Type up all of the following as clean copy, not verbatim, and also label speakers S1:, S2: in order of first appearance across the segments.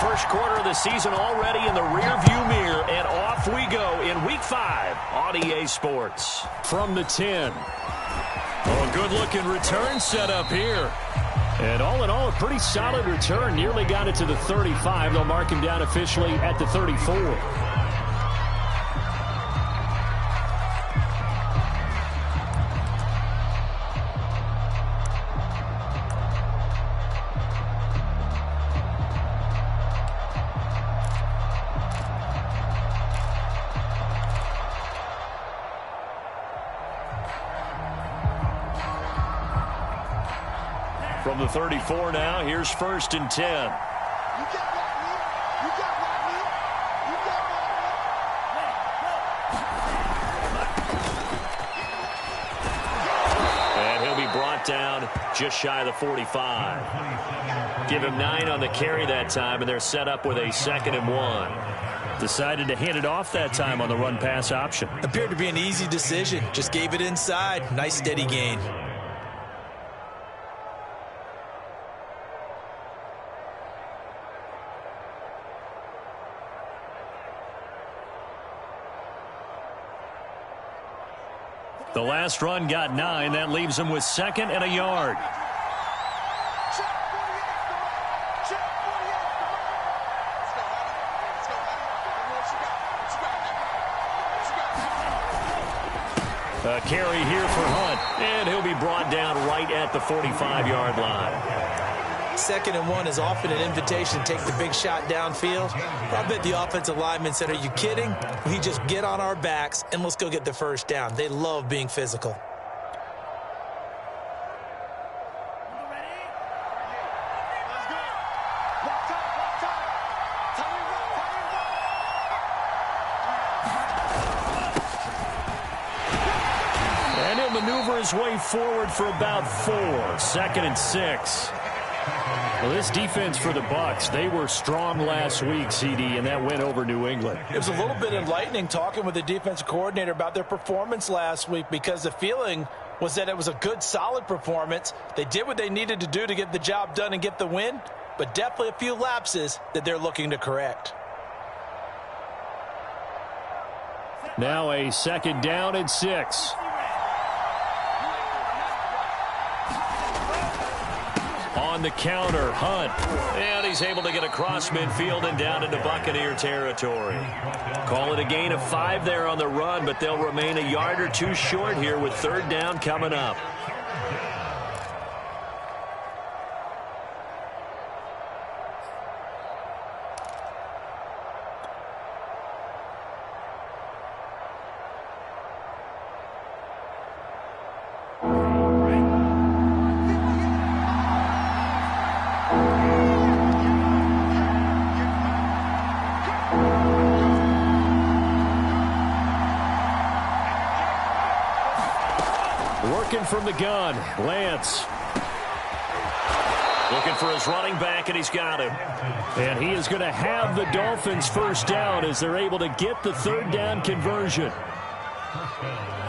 S1: first quarter of the season already in the rearview mirror, and off we go in Week 5 on EA Sports. From the 10. Oh, good-looking return set up here. And all in all, a pretty solid return. Nearly got it to the 35. They'll mark him down officially at the 34. From the 34 now, here's 1st and 10. And he'll be brought down just shy of the 45. Give him 9 on the carry that time, and they're set up with a 2nd and 1. Decided to hand it off that time on the run-pass option.
S2: Appeared to be an easy decision. Just gave it inside. Nice steady gain.
S1: The last run got 9. That leaves him with 2nd and a yard. A carry here for Hunt, and he'll be brought down right at the 45-yard line.
S2: 2nd and 1 is often an invitation to take the big shot downfield. I bet the offensive lineman said, "Are you kidding? We just get on our backs and let's go get the first down." They love being physical.
S1: And he'll maneuver his way forward for about 4. 2nd and 6. Well, this defense for the Bucs, they were strong last week, CD, and that went over New England.
S3: It was a little bit enlightening talking with the defensive coordinator about their performance last week, because the feeling was that it was a good, solid performance. They did what they needed to do to get the job done and get the win, but definitely a few lapses that they're looking to correct.
S1: Now a 2nd down and 6. On the counter, Hunt. And he's able to get across midfield and down into Buccaneer territory. Call it a gain of 5 there on the run, but they'll remain a yard or 2 short here with 3rd down coming up. Working from the gun, Lance. Looking for his running back, and he's got him. And he is going to have the Dolphins' first down as they're able to get the 3rd down conversion.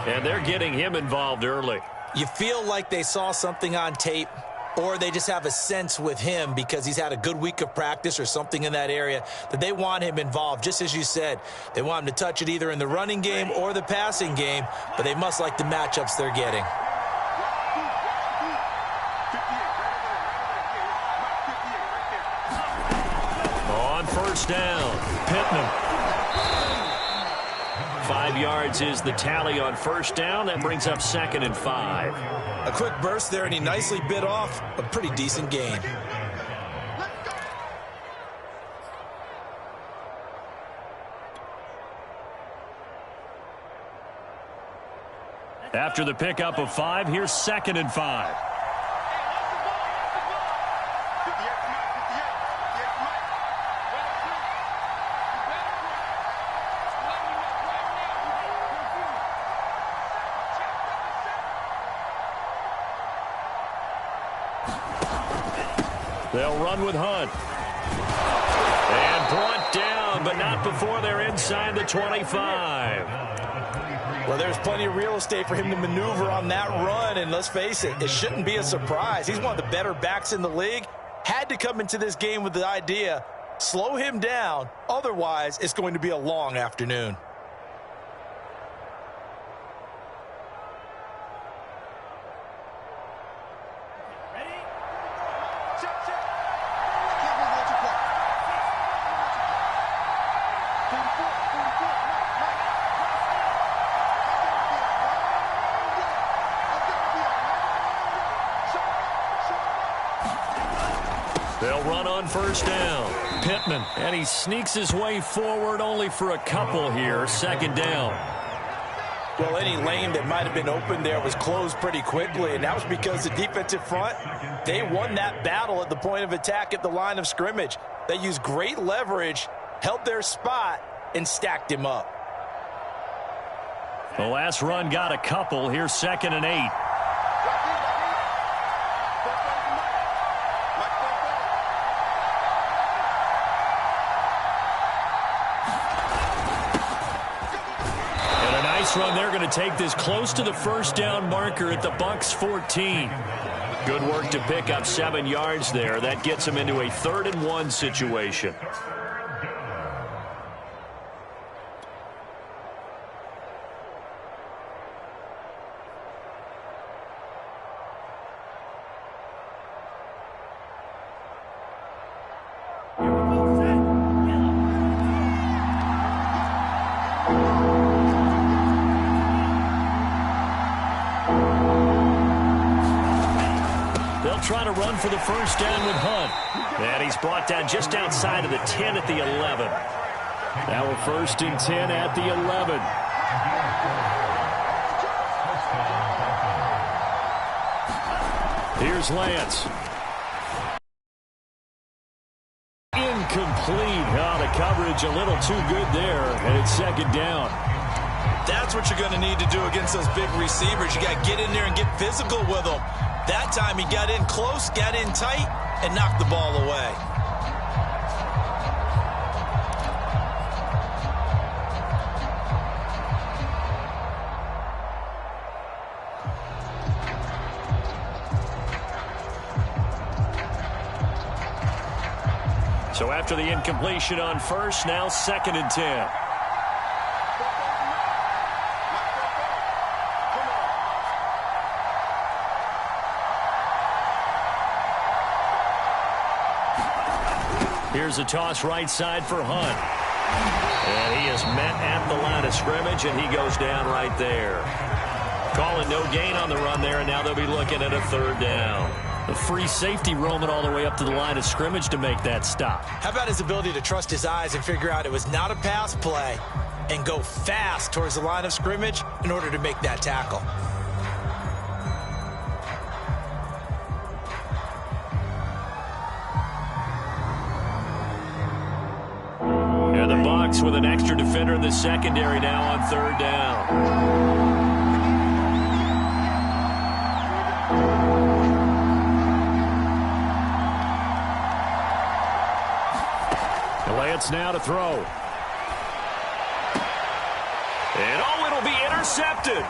S1: And they're getting him involved early.
S2: You feel like they saw something on tape, or they just have a sense with him because he's had a good week of practice or something in that area that they want him involved. Just as you said, they want him to touch it either in the running game or the passing game, but they must like the matchups they're getting.
S1: On 1st down, Pittman. 5 yards is the tally on 1st down. That brings up 2nd and 5.
S2: A quick burst there, and he nicely bit off a pretty decent gain.
S1: After the pickup of 5, here's 2nd and 5. They'll run with Hunt. And brought down, but not before they're inside the 25.
S3: Well, there's plenty of real estate for him to maneuver on that run, and let's face it, it shouldn't be a surprise. He's one of the better backs in the league. Had to come into this game with the idea Slow him down. Otherwise, it's going to be a long afternoon.
S1: They'll run on first down. Pittman, and he sneaks his way forward only for a couple here. Second down.
S3: Well, any lane that might have been open there was closed pretty quickly, and that was because the defensive front, they won that battle at the point of attack at the line of scrimmage. They used great leverage, held their spot, and stacked him up.
S1: The last run got a couple. Here's 2nd and 8. Run. They're going to take this close to the first down marker at the Bucs 14. Good work to pick up 7 yards there. That gets them into a 3rd and 1 situation. Trying to run for the first down with Hunt. And he's brought down just outside of the 10 at the 11. Now we're 1st and 10 at the 11. Here's Lance. Incomplete. Oh, the coverage a little too good there, and it's 2nd down.
S2: That's what you're going to need to do against those big receivers. You got to get in there and get physical with them. That time he got in close, got in tight, and knocked the ball away.
S1: So after the incompletion on first, now 2nd and 10. Here's a toss right side for Hunt. And he is met at the line of scrimmage, and he goes down right there. Calling no gain on the run there, and now they'll be looking at a 3rd down. The free safety roaming all the way up to the line of scrimmage to make that stop.
S2: How about his ability to trust his eyes and figure out it was not a pass play and go fast towards the line of scrimmage in order to make that tackle?
S1: With an extra defender in the secondary now on 3rd down. Lance now to throw. And it'll be intercepted.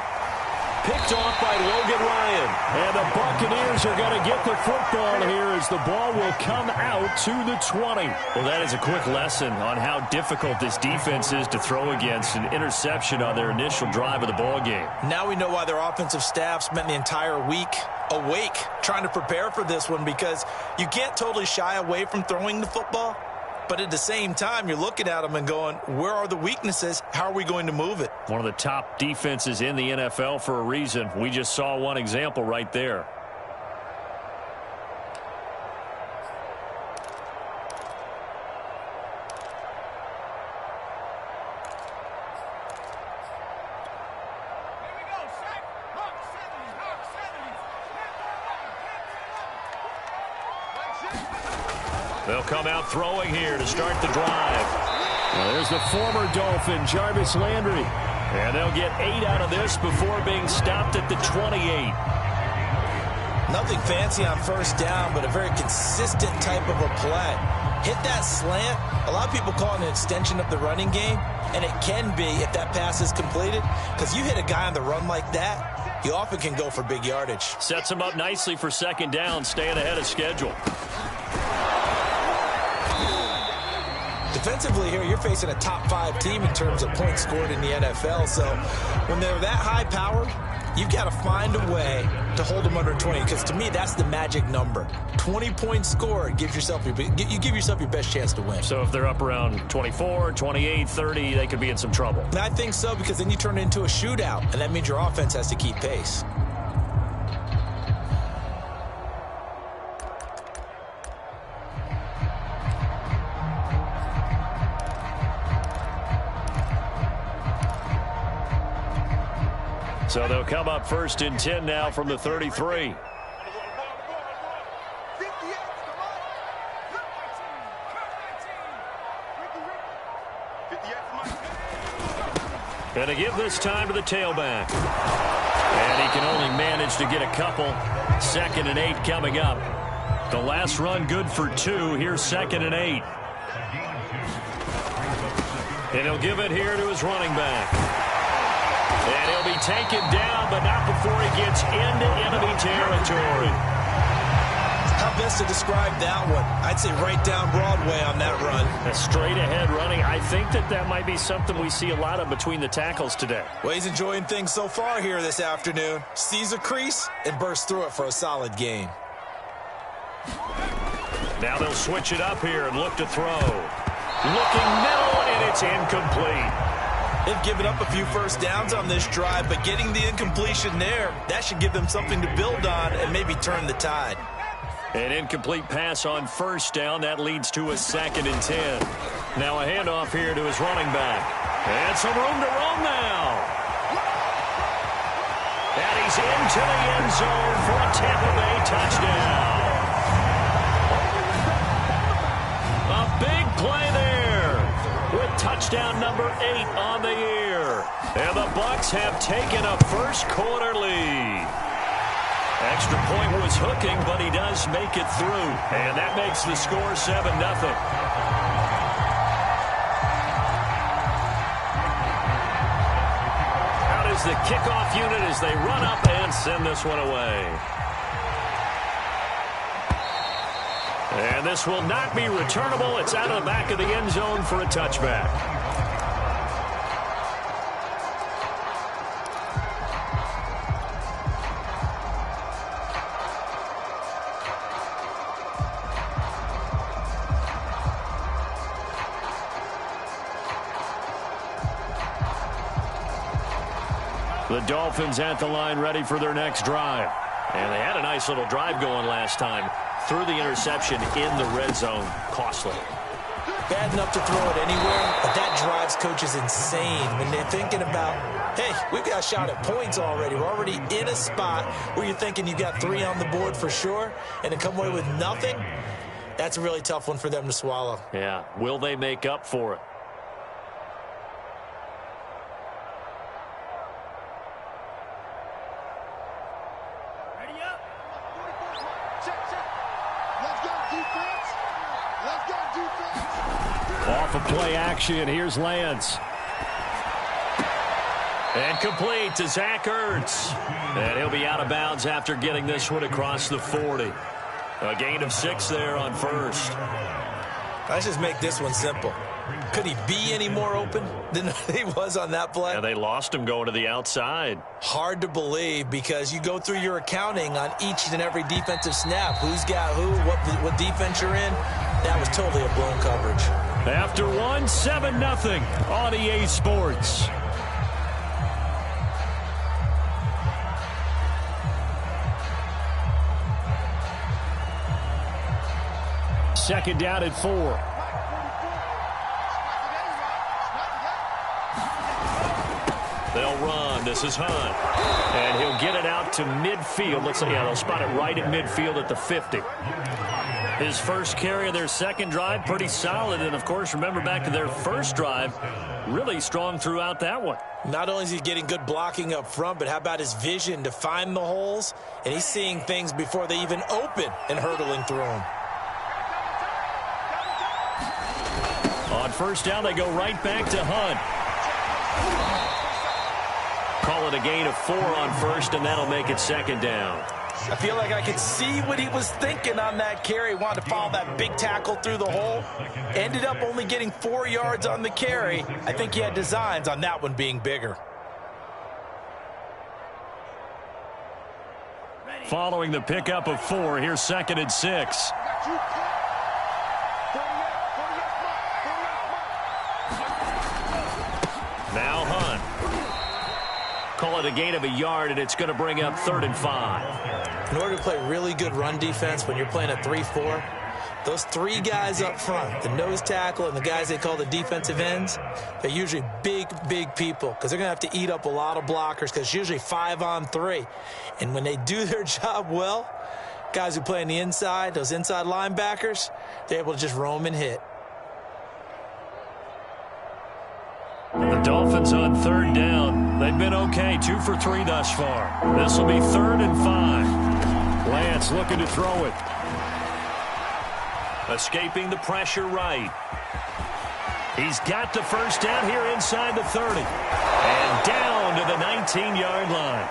S1: Picked off by Logan Ryan. And the Buccaneers are going to get the football here as the ball will come out to the 20. Well, that is a quick lesson on how difficult this defense is to throw against. An interception on their initial drive of the ball game.
S2: Now we know why their offensive staff spent the entire week awake trying to prepare for this one, because you can't totally shy away from throwing the football. But at the same time, you're looking at them and going, where are the weaknesses? How are we going to move it?
S1: One of the top defenses in the NFL for a reason. We just saw one example right there. They'll come out throwing here to start the drive. Well, there's the former Dolphin, Jarvis Landry. And they'll get 8 out of this before being stopped at the 28.
S2: Nothing fancy on first down, but a very consistent type of a play. Hit that slant. A lot of people call it an extension of the running game, and it can be if that pass is completed, because you hit a guy on the run like that, you often can go for big yardage.
S1: Sets him up nicely for second down, staying ahead of schedule.
S2: Defensively here, you're facing a top 5 team in terms of points scored in the NFL. So when they're that high-powered, you've got to find a way to hold them under 20, because to me, that's the magic number. 20 points scored gives yourself you give yourself your best chance to win.
S1: So if they're up around 24, 28, 30, they could be in some trouble.
S2: And I think so, because then you turn it into a shootout, and that means your offense has to keep pace.
S1: So they'll come up 1st and 10 now from the 33. Going to give this time to the tailback. And he can only manage to get a couple. 2nd and 8 coming up. The last run good for 2. Here's 2nd and 8. And he'll give it here to his running back. And he'll be taken down, but not before he gets into enemy territory.
S2: How best to describe that one? I'd say right down Broadway on that run.
S1: A straight-ahead running. I think that might be something we see a lot of between the tackles today.
S2: Well, he's enjoying things so far here this afternoon. Sees a crease and bursts through it for a solid gain.
S1: Now they'll switch it up here and look to throw. Looking middle, and it's incomplete.
S2: They've given up a few first downs on this drive, but getting the incompletion there, that should give them something to build on and maybe turn the tide.
S1: An incomplete pass on 1st down. That leads to a 2nd and 10. Now a handoff here to his running back. And some room to roam now. And he's into the end zone for a Tampa Bay touchdown. A big play there with touchdown number 8 on the year. And the Bucs have taken a first-quarter lead. Extra point was hooking, but he does make it through. And that makes the score 7-0. Out is the kickoff unit as they run up and send this one away. And this will not be returnable. It's out of the back of the end zone for a touchback. The Dolphins at the line ready for their next drive. And they had a nice little drive going last time. Threw the interception in the red zone. Costly.
S2: Bad enough to throw it anywhere, but that drives coaches insane when they're thinking about, hey, we've got a shot at points already. We're already in a spot where you're thinking you got 3 on the board for sure, and to come away with nothing, that's a really tough one for them to swallow.
S1: Yeah. Will they make up for it? Off of play action, here's Lance. And complete to Zach Ertz. And he'll be out of bounds after getting this one across the 40. A gain of 6 there on 1st.
S2: Let's just make this one simple. Could he be any more open than he was on that play?
S1: Yeah, they lost him going to the outside.
S2: Hard to believe, because you go through your accounting on each and every defensive snap. Who's got who, what defense you're in. That was totally a blown coverage.
S1: After 1, 7-0 on EA Sports. Second down at 4. They'll run. This is Hunt. And he'll get it out to midfield. Looks like, yeah, they'll spot it right at midfield at the 50. His first carry of their second drive, pretty solid. And, of course, remember back to their first drive, really strong throughout that one.
S2: Not only is he getting good blocking up front, but how about his vision to find the holes? And he's seeing things before they even open and hurdling through them.
S1: On first down, they go right back to Hunt. Call it a gain of 4 on first, and that'll make it second down.
S3: I feel like I could see what he was thinking on that carry. Wanted to follow that big tackle through the hole. Ended up only getting 4 yards on the carry. I think he had designs on that one being bigger.
S1: Following the pickup of 4, here's 2nd and 6. Now Hunt. Call it a gain of a yard, and it's going to bring up 3rd and 5.
S2: In order to play really good run defense when you're playing a 3-4, those 3 guys up front, the nose tackle and the guys they call the defensive ends, they're usually big, big people because they're going to have to eat up a lot of blockers because it's usually 5 on 3. And when they do their job well, guys who play on the inside, those inside linebackers, they're able to just roam and hit.
S1: The Dolphins on 3rd down. They've been okay, 2 for 3 thus far. This will be 3rd and 5. Lance looking to throw it. Escaping the pressure right. He's got the first down here inside the 30. And down to the 19-yard line.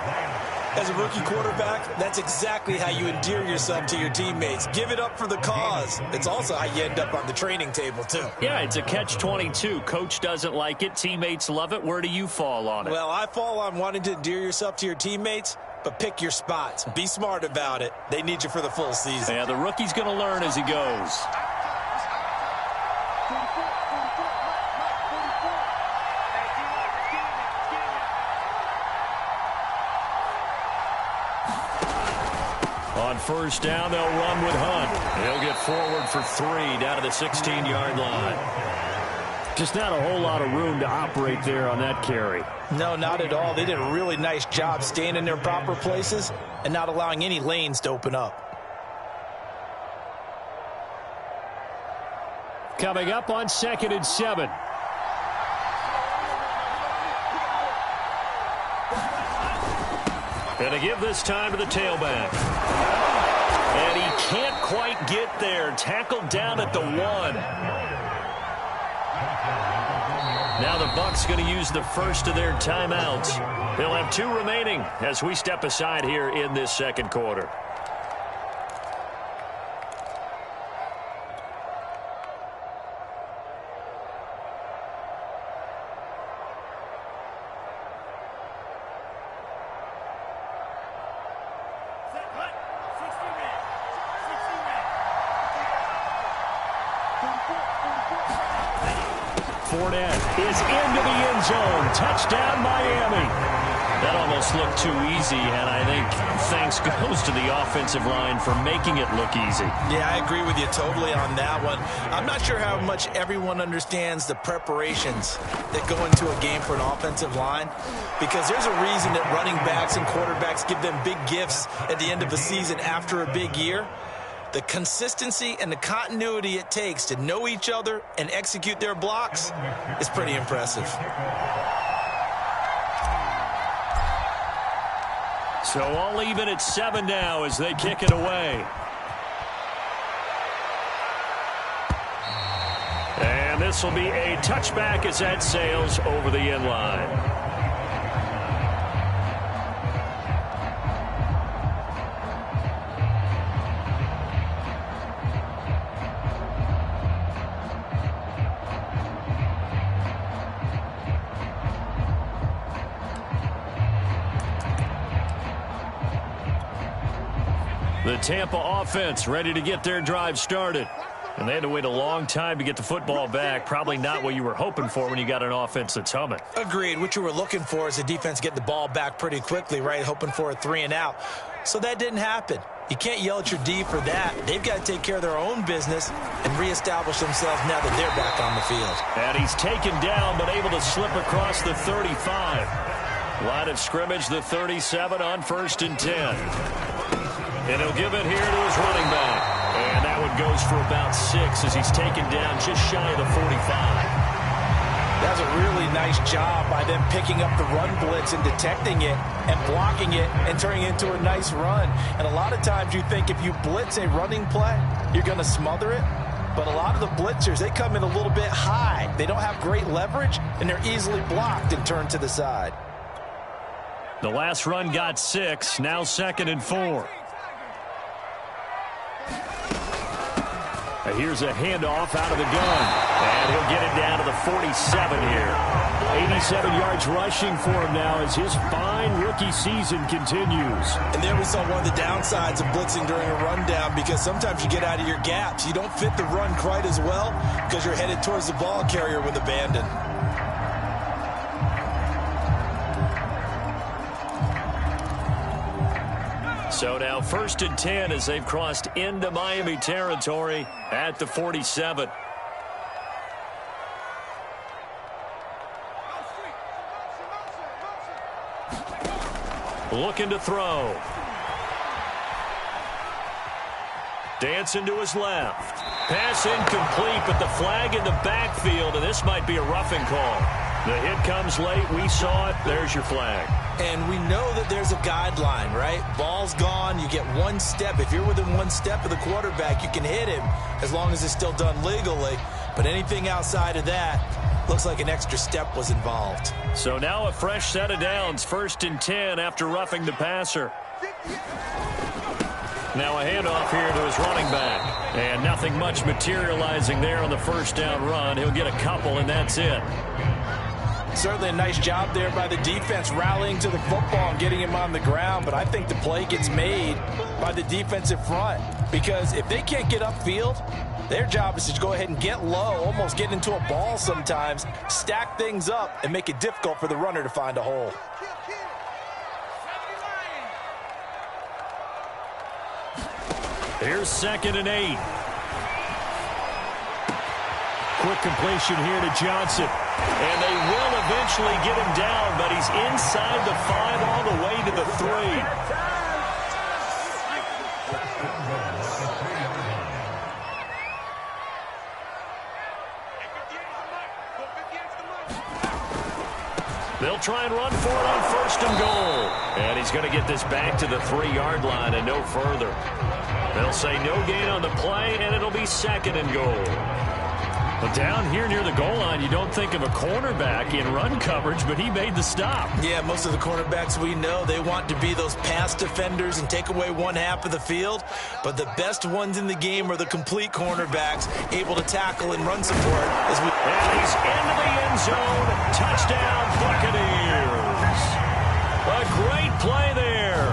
S2: As a rookie quarterback, that's exactly how you endear yourself to your teammates. Give it up for the cause. It's also how you end up on the training table, too.
S1: Yeah, it's a catch-22. Coach doesn't like it. Teammates love it. Where do you fall on it?
S2: Well, I fall on wanting to endear yourself to your teammates, but pick your spots. Be smart about it. They need you for the full season.
S1: Yeah, the rookie's going to learn as he goes. On 1st down, they'll run with Hunt. He'll get forward for 3 down to the 16-yard line. Just not a whole lot of room to operate there on that carry.
S3: No, not at all. They did a really nice job staying in their proper places and not allowing any lanes to open up.
S1: Coming up on 2nd and 7. And to give this time to the tailback. And he can't quite get there. Tackled down at the 1. Now the Bucs going to use the first of their timeouts. They'll have 2 remaining as we step aside here in this 2nd quarter. Fournette is into the end zone. Touchdown, Miami. That almost looked too easy, and I think thanks goes to the offensive line for making it look easy.
S2: Yeah, I agree with you totally on that one. I'm not sure how much everyone understands the preparations that go into a game for an offensive line, because there's a reason that running backs and quarterbacks give them big gifts at the end of the season after a big year. The consistency and the continuity it takes to know each other and execute their blocks is pretty impressive.
S1: So all even at 7 now as they kick it away. And this will be a touchback as that sails over the end line. The Tampa offense ready to get their drive started. And they had to wait a long time to get the football back. Probably not what you were hoping for when you got an offense that's humming.
S2: Agreed. What you were looking for is the defense getting the ball back pretty quickly, right? Hoping for a 3 and out. So that didn't happen. You can't yell at your D for that. They've got to take care of their own business and reestablish themselves now that they're back on the field.
S1: And he's taken down but able to slip across the 35. Line of scrimmage, the 37 on 1st and 10. And he'll give it here to his running back. And that one goes for about 6 as he's taken down just shy of the 45.
S3: That's a really nice job by them picking up the run blitz and detecting it and blocking it and turning it into a nice run. And a lot of times you think if you blitz a running play, you're going to smother it. But a lot of the blitzers, they come in a little bit high. They don't have great leverage, and they're easily blocked and turned to the side.
S1: The last run got 6, now 2nd and 4. Here's a handoff out of the gun. And he'll get it down to the 47 here. 87 yards rushing for him now as his fine rookie season continues.
S2: And there we saw one of the downsides of blitzing during a rundown, because sometimes you get out of your gaps. You don't fit the run quite as well because you're headed towards the ball carrier with abandon.
S1: So now 1st and 10 as they've crossed into Miami territory at the 47. Looking to throw. Dancing to his left. Pass incomplete, but the flag in the backfield, and this might be a roughing call. The hit comes late. We saw it. There's your flag.
S2: And we know that there's a guideline, right? Ball's gone. You get one step. If you're within one step of the quarterback, you can hit him as long as it's still done legally. But anything outside of that, looks like an extra step was involved.
S1: So now a fresh set of downs. 1st and 10 after roughing the passer. Now a handoff here to his running back. And nothing much materializing there on the 1st down run. He'll get a couple, and that's it.
S3: Certainly a nice job there by the defense rallying to the football and getting him on the ground, but I think the play gets made by the defensive front, because if they can't get upfield, their job is to go ahead and get low, almost get into a ball sometimes, stack things up, and make it difficult for the runner to find a hole.
S1: Here's 2nd and 8. Quick completion here to Johnson. And they will eventually get him down, but he's inside the 5 all the way to the 3. They'll try and run for it on 1st and goal. And he's going to get this back to the 3-yard line and no further. They'll say no gain on the play, and it'll be 2nd and goal. But down here near the goal line, you don't think of a cornerback in run coverage, but he made the stop.
S2: Yeah, most of the cornerbacks we know, they want to be those pass defenders and take away one half of the field. But the best ones in the game are the complete cornerbacks, able to tackle and run support.
S1: And he's into the end zone. Touchdown, Buccaneers. A great play there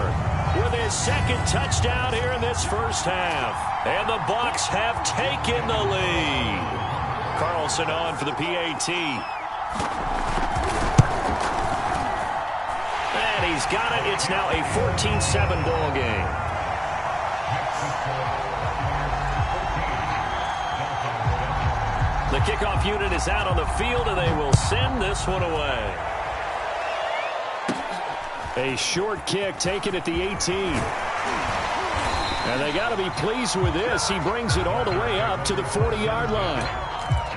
S1: with his 2nd touchdown here in this 1st half. And the Bucs have taken the lead. Carlson on for the PAT. And he's got it. It's now a 14-7 ball game. The kickoff unit is out on the field, and they will send this one away. A short kick taken at the 18. And they got to be pleased with this. He brings it all the way up to the 40-yard line.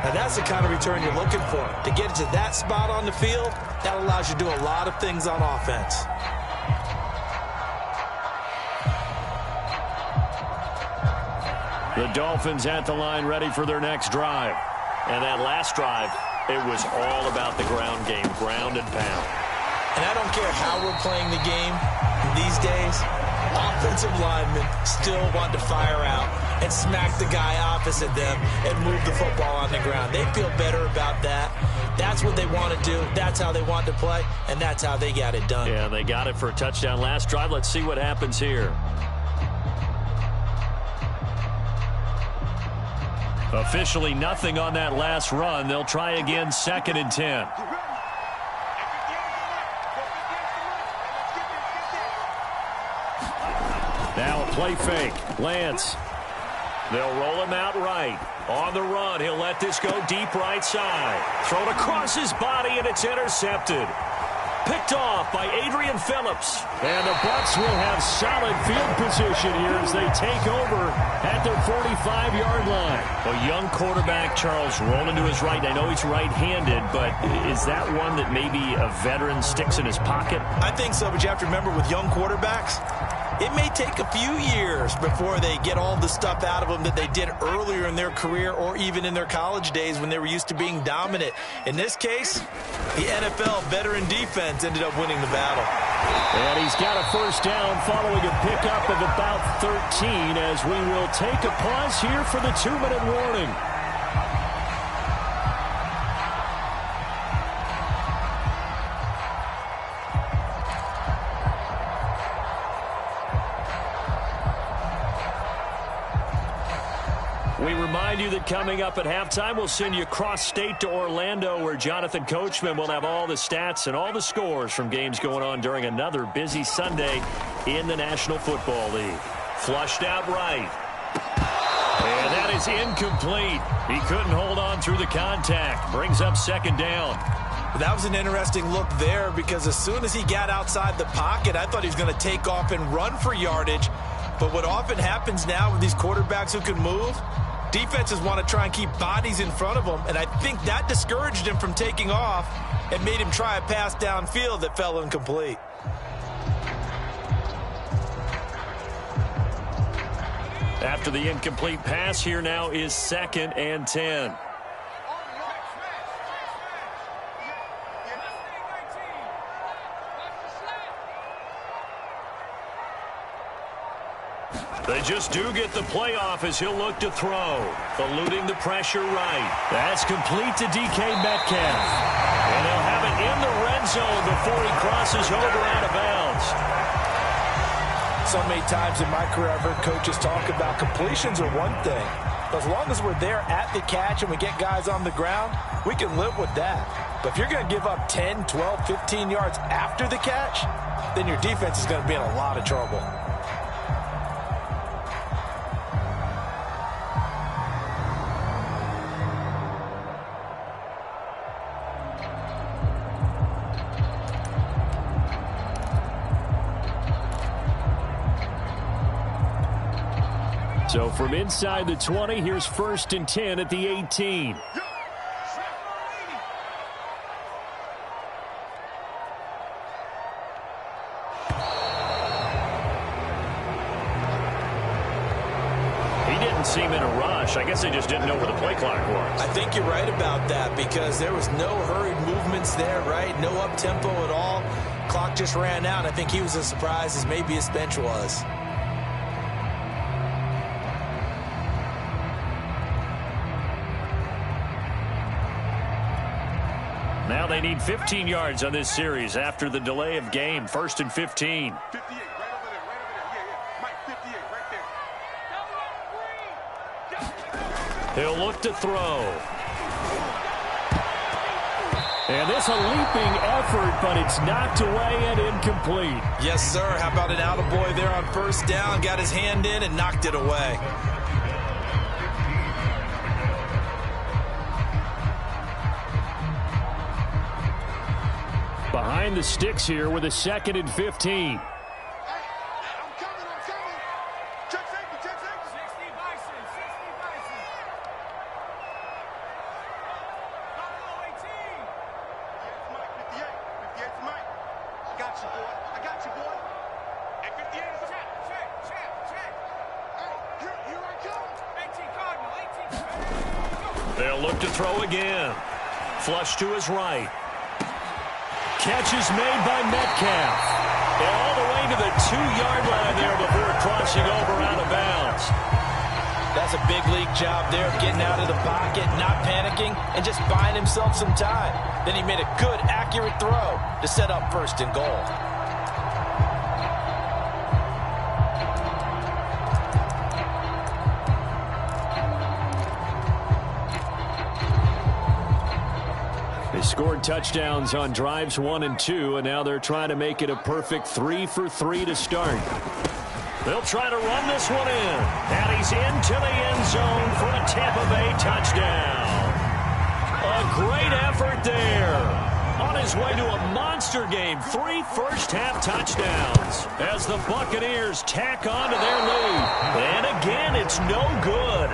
S2: Now that's the kind of return you're looking for. To get to that spot on the field, that allows you to do a lot of things on offense.
S1: The Dolphins at the line ready for their next drive. And that last drive, it was all about the ground game, ground and pound.
S2: And I don't care how we're playing the game these days, offensive linemen still want to fire out and smack the guy opposite them and move the football on the ground. They feel better about that. That's what they want to do. That's how they want to play, and that's how they got it done.
S1: Yeah, they got it for a touchdown last drive. Let's see what happens here. Officially nothing on that last run. They'll try again, 2nd and 10. Now a play fake. Lance. They'll roll him out right. On the run, he'll let this go deep right side. Thrown across his body, and it's intercepted. Picked off by Adrian Phillips. And the Bucs will have solid field position here as they take over at their 45-yard line. A young quarterback, Charles, rolling to his right. I know he's right-handed, but is that one that maybe a veteran sticks in his pocket?
S2: I think so, but you have to remember with young quarterbacks, it may take a few years before they get all the stuff out of them that they did earlier in their career or even in their college days when they were used to being dominant. In this case, the NFL veteran defense ended up winning the battle.
S1: And he's got a first down following a pickup of about 13 as we will take a pause here for the 2-minute warning. We remind you that coming up at halftime, we'll send you cross-state to Orlando, where Jonathan Coachman will have all the stats and all the scores from games going on during another busy Sunday in the National Football League. Flushed out right. And that is incomplete. He couldn't hold on through the contact. Brings up second down.
S2: That was an interesting look there because as soon as he got outside the pocket, I thought he was going to take off and run for yardage. But what often happens now with these quarterbacks who can move, defenses want to try and keep bodies in front of them, and I think that discouraged him from taking off and made him try a pass downfield that fell incomplete.
S1: After the incomplete pass, here now is 2nd and 10. They just do get the playoff as he'll look to throw. Eluding the pressure right. That's complete to DK Metcalf. And he'll have it in the red zone before he crosses over out of bounds.
S3: So many times in my career I've heard coaches talk about completions are one thing. But as long as we're there at the catch and we get guys on the ground, we can live with that. But if you're going to give up 10, 12, 15 yards after the catch, then your defense is going to be in a lot of trouble.
S1: So from inside the 20, here's 1st and 10 at the 18. He didn't seem in a rush. I guess they just didn't know where the play clock was.
S2: I think you're right about that because there was no hurried movements there, right? No up-tempo at all. Clock just ran out. I think he was as surprised as maybe his bench was.
S1: Now they need 15 yards on this series after the delay of game. 1st and 15.
S4: 58, right over there, Yeah. Mike, 58, right there.
S1: He'll look to throw. And this a leaping effort, but it's knocked away and incomplete.
S2: Yes, sir. How about an attaboy there on 1st down? Got his hand in and knocked it away.
S1: Behind the sticks here with a 2nd and 15.
S4: I'm coming. Check safety. 60 Bison. Buffalo 18. 58 to Mike. I got you, boy. Hey, 58 is check. Hey, here I come. 18 Cardinal, 18.
S1: They'll look to throw again. Flush to his right. Catch is made by Metcalf. And all the way to the 2-yard line there before crossing over out of bounds.
S3: That's a big league job there of getting out of the pocket, not panicking, and just buying himself some time. Then he made a good, accurate throw to set up 1st and goal.
S1: They scored touchdowns on drives 1 and 2, and now they're trying to make it a perfect 3 for 3 to start. They'll try to run this one in. And he's into the end zone for a Tampa Bay touchdown. A great effort there. On his way to a monster game, 3 first-half touchdowns as the Buccaneers tack on to their lead. And again, it's no good.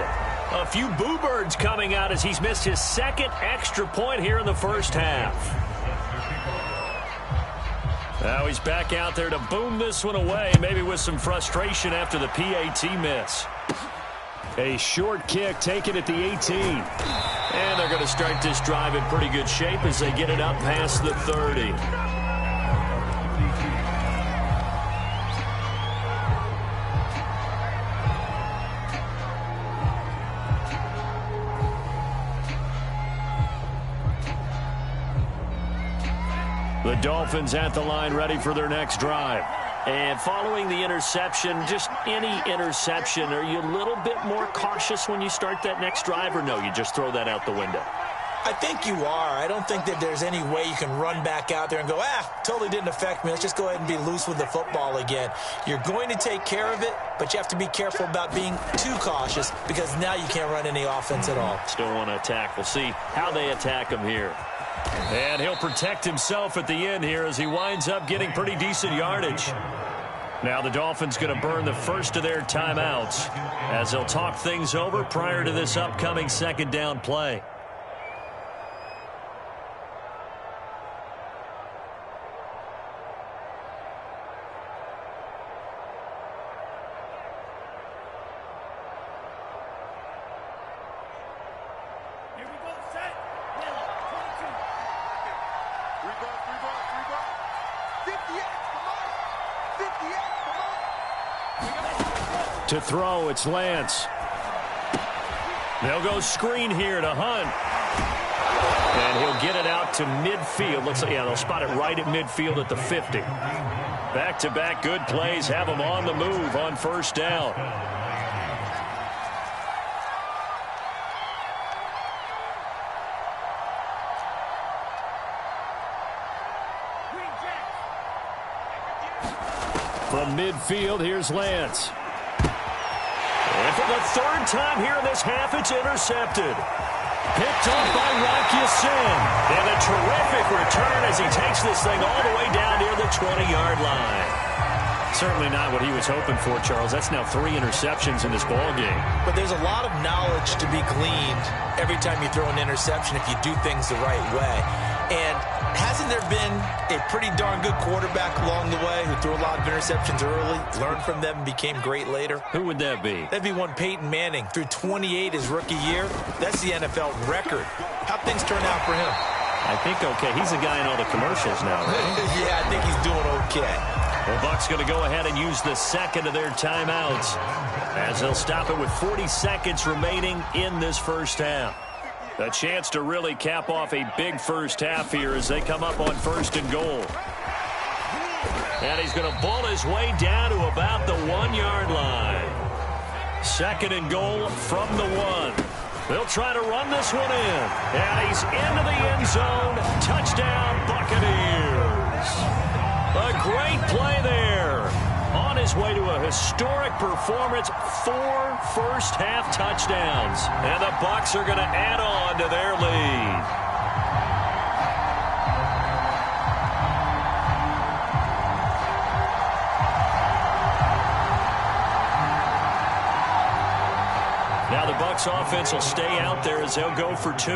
S1: A few boo birds coming out as he's missed his 2nd extra point here in the first half. Now he's back out there to boom this one away, maybe with some frustration after the PAT miss. A short kick taken at the 18. And they're going to start this drive in pretty good shape as they get it up past the 30. The Dolphins at the line ready for their next drive.
S5: And following the interception, just any interception, are you a little bit more cautious when you start that next drive, or no, you just throw that out the window?
S2: I think you are. I don't think that there's any way you can run back out there and go, totally didn't affect me. Let's just go ahead and be loose with the football again. You're going to take care of it, but you have to be careful about being too cautious because now you can't run any offense at all.
S5: Still want to attack. We'll see how they attack him here.
S1: And he'll protect himself at the end here as he winds up getting pretty decent yardage. Now the Dolphins going to burn the first of their timeouts as they'll talk things over prior to this upcoming second down play. To throw, it's Lance. They'll go screen here to Hunt. And he'll get it out to midfield. Looks like, they'll spot it right at midfield at the 50. Back-to-back good plays have them on the move on first down. From midfield, here's Lance. And for the third time here in this half, it's intercepted. Picked off by Rock Ya-Sin. And a terrific return as he takes this thing all the way down near the 20-yard line. Certainly not what he was hoping for, Charles. That's now 3 interceptions in this ballgame.
S2: But there's a lot of knowledge to be gleaned every time you throw an interception if you do things the right way. And hasn't there been a pretty darn good quarterback along the way who threw a lot of interceptions early, learned from them, and became great later?
S1: Who would that be?
S2: That'd be one Peyton Manning. Threw 28 his rookie year. That's the NFL record. How'd things turn out for him?
S1: I think okay. He's a guy in all the commercials now, right?
S2: Yeah, I think he's doing okay.
S1: The Bucs going to go ahead and use the second of their timeouts as they'll stop it with 40 seconds remaining in this first half. A chance to really cap off a big first half here as they come up on first and goal. And he's going to ball his way down to about the 1-yard line. Second and goal from the 1. They'll try to run this one in. And he's into the end zone. Touchdown, Buccaneers. A great play there. On his way to a historic performance, 4 first-half touchdowns. And the Bucs are going to add on to their lead. Now the Bucs offense will stay out there as they'll go for 2.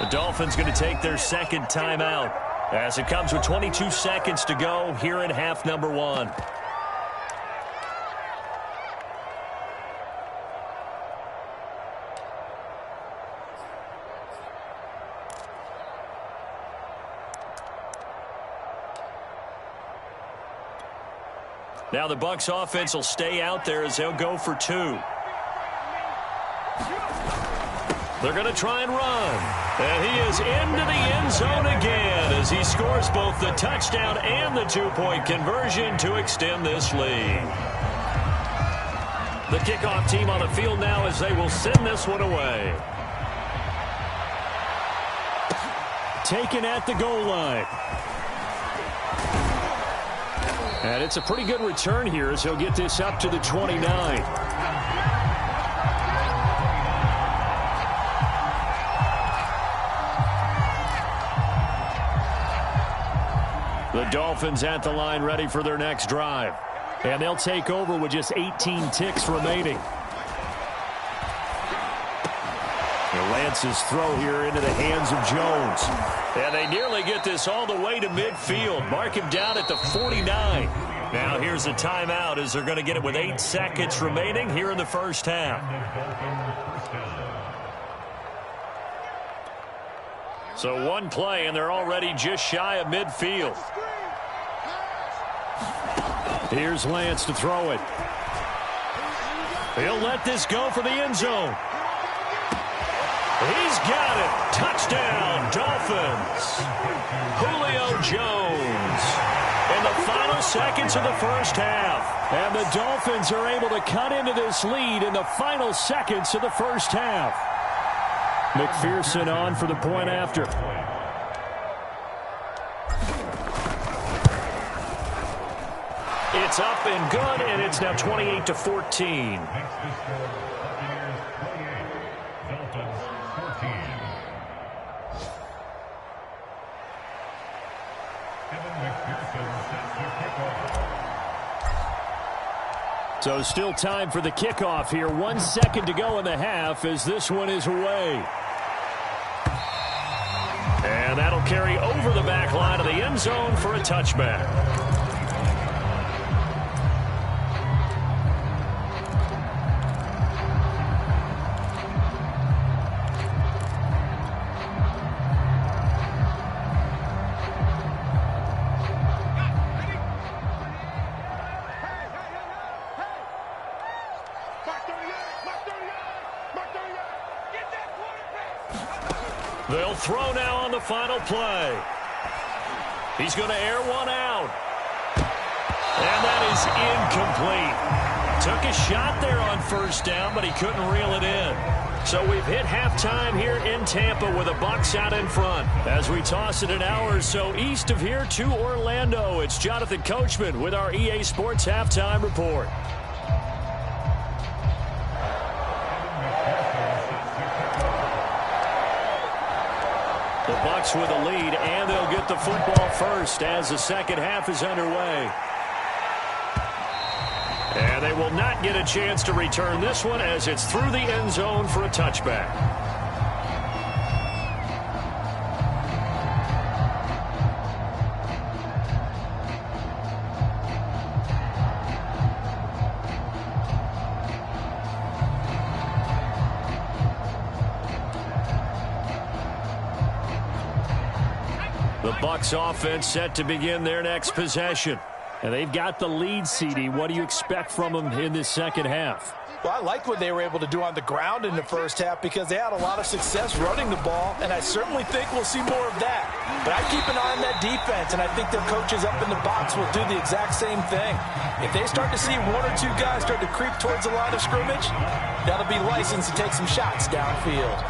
S1: The Dolphins going to take their second timeout as it comes with 22 seconds to go here in half number 1. Now the Bucs offense will stay out there as they'll go for 2. They're going to try and run. And he is into the end zone again as he scores both the touchdown and the 2-point conversion to extend this lead. The kickoff team on the field now as they will send this one away. Taken at the goal line. And it's a pretty good return here as he'll get this up to the 29. The Dolphins at the line ready for their next drive. And they'll take over with just 18 ticks remaining. Lance's throw here into the hands of Jones. And they nearly get this all the way to midfield. Mark him down at the 49. Now here's a timeout as they're going to get it with 8 seconds remaining here in the first half. So one play and they're already just shy of midfield. Here's Lance to throw it. He'll let this go for the end zone. He's got it. Touchdown, Dolphins. Julio Jones in the final seconds of the first half.
S5: And the Dolphins are able to cut into this lead in the final seconds of the first half. McPherson on for the point after.
S1: It's up and good, and it's now 28-14.
S5: So still time for the kickoff here. 1 second to go in the half as this one is away.
S1: And that'll carry over the back line of the end zone for a touchback. They'll throw now on the final play. He's going to air one out. And that is incomplete. Took a shot there on first down, but he couldn't reel it in. So we've hit halftime here in Tampa with the Bucs out in front. As we toss it an hour or so east of here to Orlando, it's Jonathan Coachman with our EA Sports Halftime Report. The Bucs with a lead, and they'll get the football first as the second half is underway. And they will not get a chance to return this one as it's through the end zone for a touchback. The Bucs offense set to begin their next possession.
S5: And they've got the lead, CD. What do you expect from them in this second half?
S3: Well, I like what they were able to do on the ground in the first half because they had a lot of success running the ball, and I certainly think we'll see more of that. But I keep an eye on that defense, and I think their coaches up in the box will do the exact same thing. If they start to see one or two guys start to creep towards the line of scrimmage, that'll be licensed to take some shots downfield.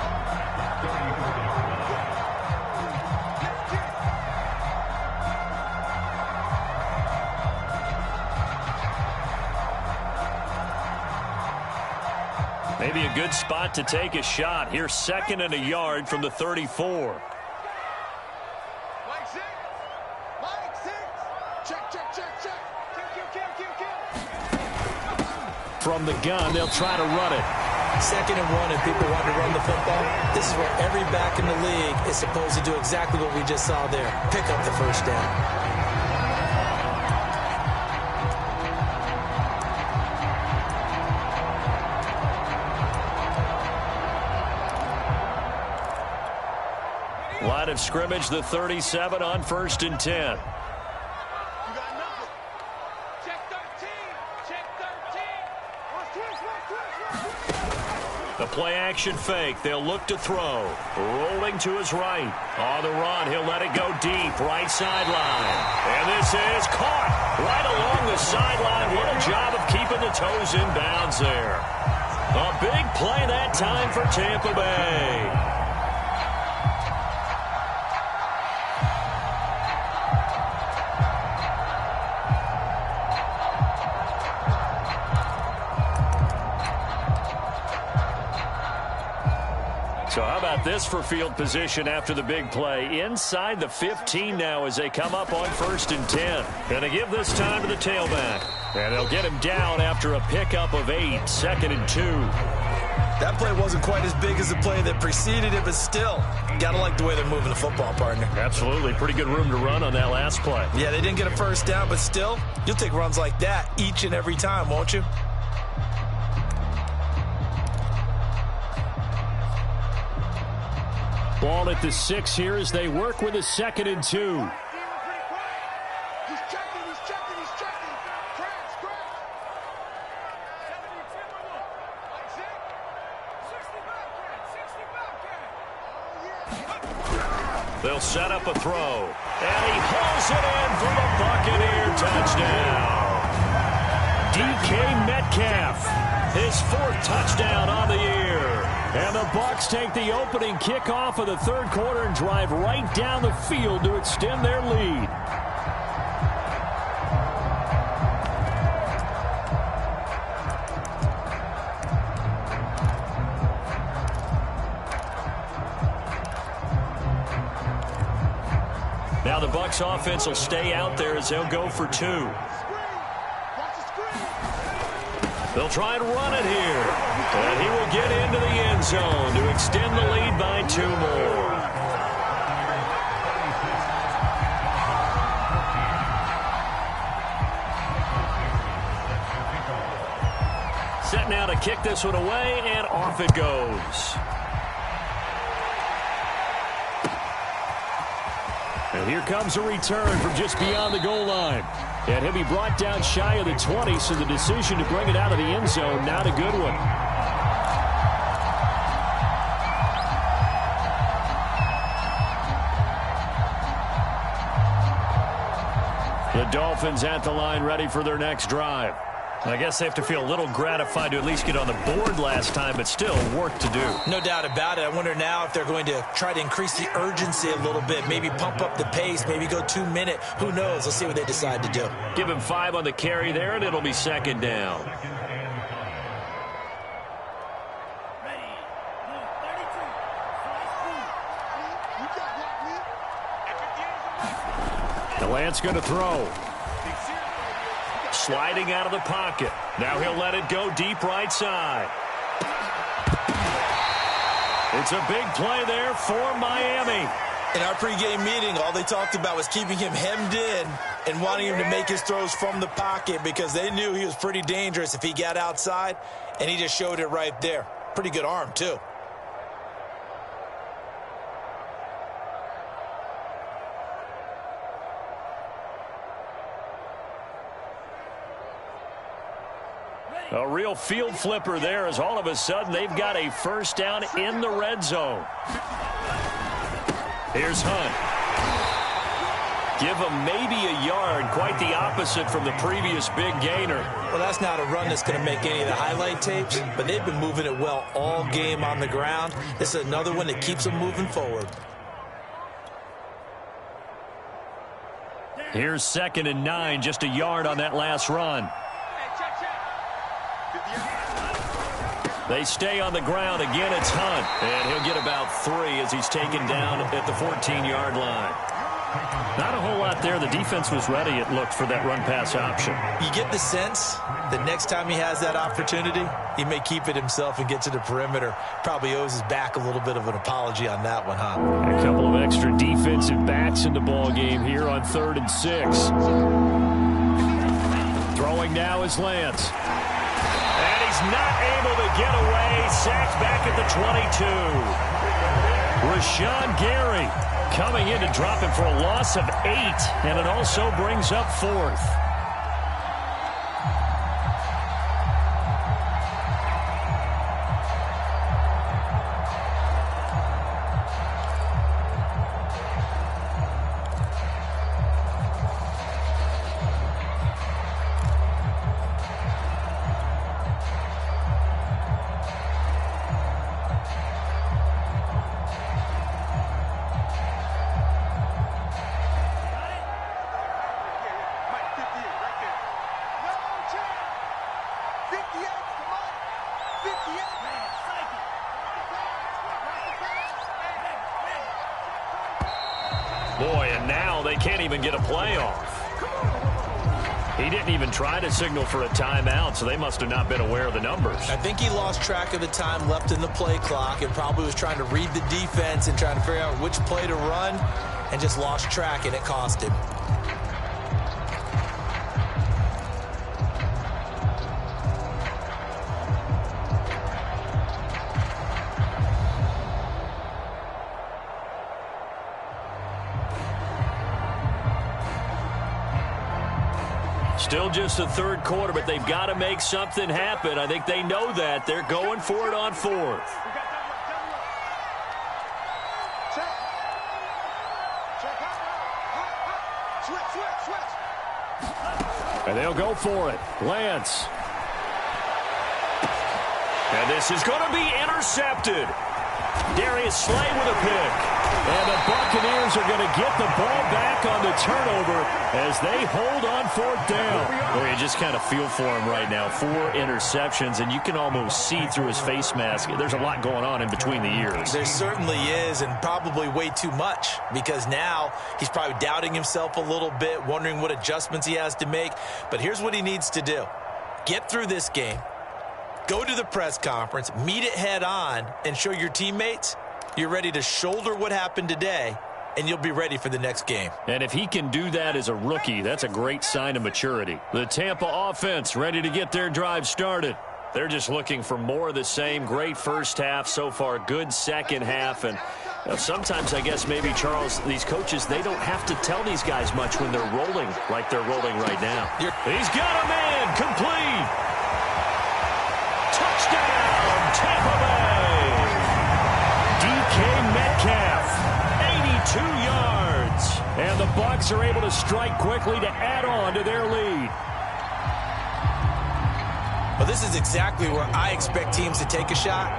S1: Maybe a good spot to take a shot. Here's second and a yard from the 34.
S4: Mike six. Check, check, check, check. Kill.
S5: From the gun, they'll try to run it.
S2: 2nd and 1 and people want to run the football. This is where every back in the league is supposed to do exactly what we just saw there. Pick up the first down.
S1: Line of scrimmage, the 37 on 1st and 10.
S4: You got nothing. Check 13. Check 13.
S1: The play action fake. They'll look to throw. Rolling to his right. On the run, he'll let it go deep. Right sideline. And this is caught right along the sideline. What a job of keeping the toes in bounds there. A big play that time for Tampa Bay. So how about this for field position after the big play? Inside the 15 now as they come up on 1st and 10. Going to give this time to the tailback. And they'll get him down after a pickup of 8. 2nd and 2.
S2: That play wasn't quite as big as the play that preceded it, but still, gotta like the way they're moving the football, partner.
S1: Absolutely. Pretty good room to run on that last play.
S2: Yeah, they didn't get a first down, but still, you'll take runs like that each and every time, won't you?
S5: Ball at the 6 here as they work with a 2nd and 2.
S4: He's checking. Crash. 70-10-1. Mike six. 60 back.
S1: They'll set up a throw. And he hauls it in for the Buccaneer touchdown. DK Metcalf, his 4th touchdown on the year. And the Bucs take the opening kickoff of the 3rd quarter and drive right down the field to extend their lead. Now the Bucs offense will stay out there as they'll go for 2. They'll try and run it here. And he will get into the end zone to extend the lead by 2 more. Set now to kick this one away, and off it goes. And here comes a return from just beyond the goal line. And he'll be brought down shy of the 20, so the decision to bring it out of the end zone, not a good one. The Dolphins at the line, ready for their next drive. I guess they have to feel a little gratified to at least get on the board last time, but still work to do.
S2: No doubt about it. I wonder now if they're going to try to increase the urgency a little bit, maybe pump up the pace, maybe go 2-minute. Who knows? Let's see what they decide to do.
S1: Give him 5 on the carry there, and it'll be 2nd down. Lance going to throw. Sliding out of the pocket. Now he'll let it go deep right side. It's a big play there for Miami.
S2: In our pregame meeting, all they talked about was keeping him hemmed in and wanting him to make his throws from the pocket because they knew he was pretty dangerous if he got outside, and he just showed it right there. Pretty good arm, too.
S1: A real field flipper there as all of a sudden they've got a 1st down in the red zone. Here's Hunt. Give him maybe a yard, quite the opposite from the previous big gainer.
S2: Well, that's not a run that's going to make any of the highlight tapes, but they've been moving it well all game on the ground. This is another one that keeps them moving forward.
S1: Here's 2nd and 9, just a yard on that last run. They stay on the ground. Again, it's Hunt. And he'll get about 3 as he's taken down at the 14-yard line. Not a whole lot there. The defense was ready, it looked, for that run-pass option.
S2: You get the sense that next time he has that opportunity, he may keep it himself and get to the perimeter. Probably owes his back a little bit of an apology on that one, huh?
S1: A couple of extra defensive backs in the ball game here on 3rd and 6. Throwing now is Lance. And he's not able to get away. Sacked back at the 22. Rashawn Gary coming in to drop him for a loss of 8. And it also brings up 4th. Boy, and now they can't even get a play off. He didn't even try to signal for a timeout, so they must have not been aware of the numbers.
S2: I think he lost track of the time left in the play clock and probably was trying to read the defense and trying to figure out which play to run and just lost track, and it cost him.
S1: Still just the 3rd quarter, but they've got to make something happen. I think they know that. They're going for it on 4th. And they'll go for it. Lance. And this is going to be intercepted. Darius Slay with a pick. And the Buccaneers are going to get the ball back on the turnover as they hold on fourth down. Well, you just kind of feel for him right now. 4 interceptions, and you can almost see through his face mask. There's a lot going on in between the ears.
S2: There certainly is, and probably way too much, because now he's probably doubting himself a little bit, wondering what adjustments he has to make. But here's what he needs to do. Get through this game. Go to the press conference, meet it head on, and show your teammates you're ready to shoulder what happened today, and you'll be ready for the next game.
S1: And if he can do that as a rookie, that's a great sign of maturity. The Tampa offense ready to get their drive started. They're just looking for more of the same. Great first half so far, good second half. And sometimes, I guess, maybe, Charles, these coaches, they don't have to tell these guys much when they're rolling like they're rolling right now. He's got a man, complete. Touchdown, Tampa Bay. DK Metcalf, 82 yards. And the Bucs are able to strike quickly to add on to their lead.
S2: Well, this is exactly where I expect teams to take a shot.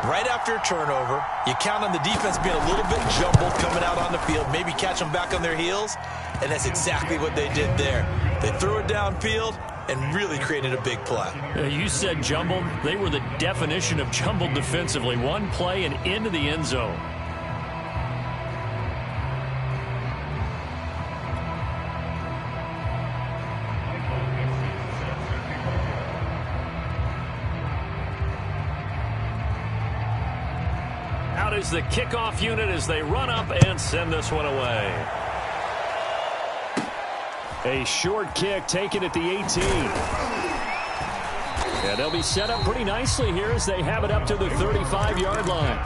S2: Right after a turnover, you count on the defense being a little bit jumbled coming out on the field, maybe catch them back on their heels, and that's exactly what they did there. They threw it downfield and really created a big play.
S1: You said jumbled. They were the definition of jumbled defensively. One play and into the end zone. Out is the kickoff unit as they run up and send this one away. A short kick taken at the 18. Yeah, they'll be set up pretty nicely here as they have it up to the 35-yard line.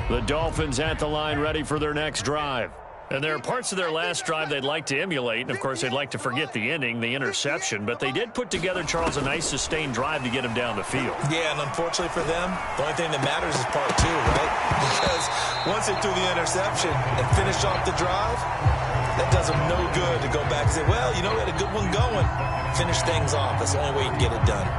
S1: The Dolphins at the line ready for their next drive. And there are parts of their last drive they'd like to emulate. And, of course, they'd like to forget the ending, the interception. But they did put together, Charles, a nice sustained drive to get him down the field.
S2: Yeah, and unfortunately for them, the only thing that matters is part 2, right? Because once they threw the interception and finished off the drive, that does them no good to go back and say, well, you know, we had a good one going. Finish things off. That's the only way you can get it done.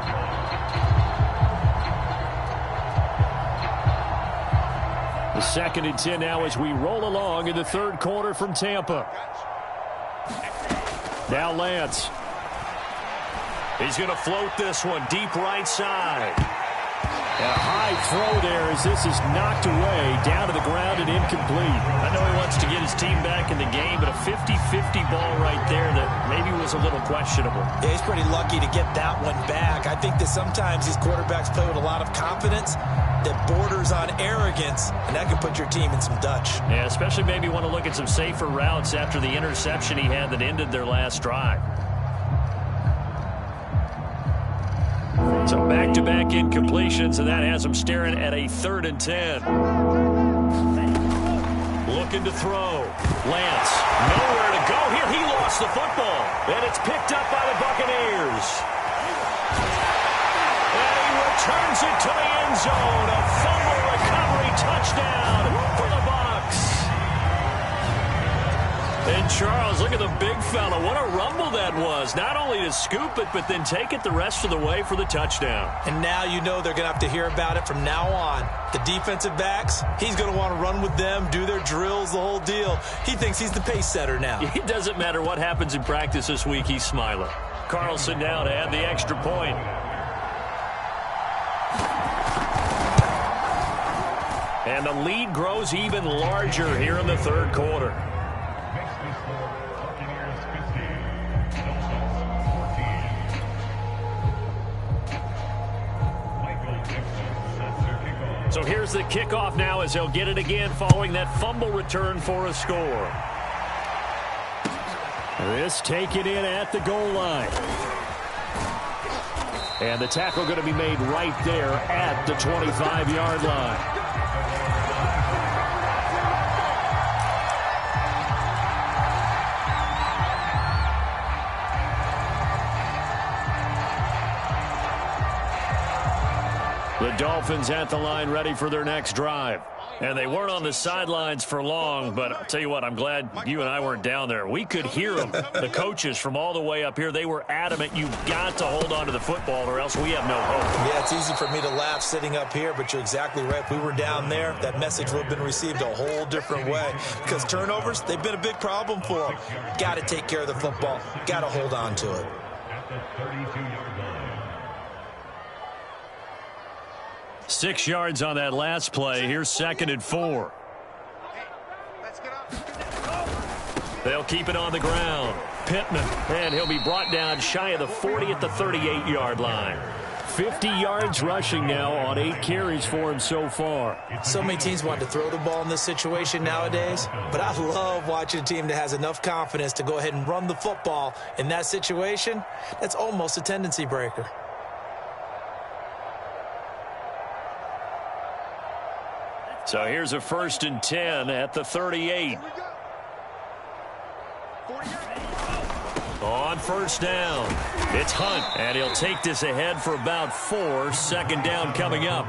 S1: Second and 10 now as we roll along in the third quarter from Tampa. Now Lance. He's going to float this one deep right side. And a high throw there as this is knocked away down to the ground and incomplete. I know he wants to get his team back in the game, but a 50-50 ball right there that maybe was a little questionable.
S2: Yeah, he's pretty lucky to get that one back. I think that sometimes these quarterbacks play with a lot of confidence that borders on arrogance, and that can put your team in some Dutch.
S1: Yeah, especially maybe want to look at some safer routes after the interception he had that ended their last drive. So back-to-back incompletions, and that has them staring at a 3rd and 10. Looking to throw. Lance, nowhere to go here. He lost the football, and it's picked up by the Buccaneers. And he returns it to the end zone. A fumble recovery touchdown for the Bucs. And Charles, look at the big fella. What a rumble that was. Not only to scoop it, but then take it the rest of the way for the touchdown.
S2: And now you know they're going to have to hear about it from now on. The defensive backs, he's going to want to run with them, do their drills, the whole deal. He thinks he's the pace setter now.
S1: It doesn't matter what happens in practice this week, he's smiling. Carlson now to add the extra point. And the lead grows even larger here in the third quarter. So here's the kickoff now as they'll get it again following that fumble return for a score. This taken in at the goal line. And the tackle going to be made right there at the 25-yard line. The Dolphins at the line ready for their next drive. And they weren't on the sidelines for long, but I'll tell you what, I'm glad you and I weren't down there. We could hear them, the coaches from all the way up here. They were adamant, you've got to hold on to the football or else we have no hope.
S2: Yeah, it's easy for me to laugh sitting up here, but you're exactly right. If we were down there, that message would have been received a whole different way. Because turnovers, they've been a big problem for them. Got to take care of the football. Got to hold on to it.
S1: 6 yards on that last play. Here's 2nd and 4. They'll keep it on the ground. Pittman, and he'll be brought down shy of the 40 at the 38-yard line. 50 yards rushing now on 8 carries for him so far.
S2: So many teams want to throw the ball in this situation nowadays, but I love watching a team that has enough confidence to go ahead and run the football in that situation. That's almost a tendency breaker.
S1: So here's a 1st and 10 at the 38. On 1st down, it's Hunt, and he'll take this ahead for about 4. 2nd down coming up.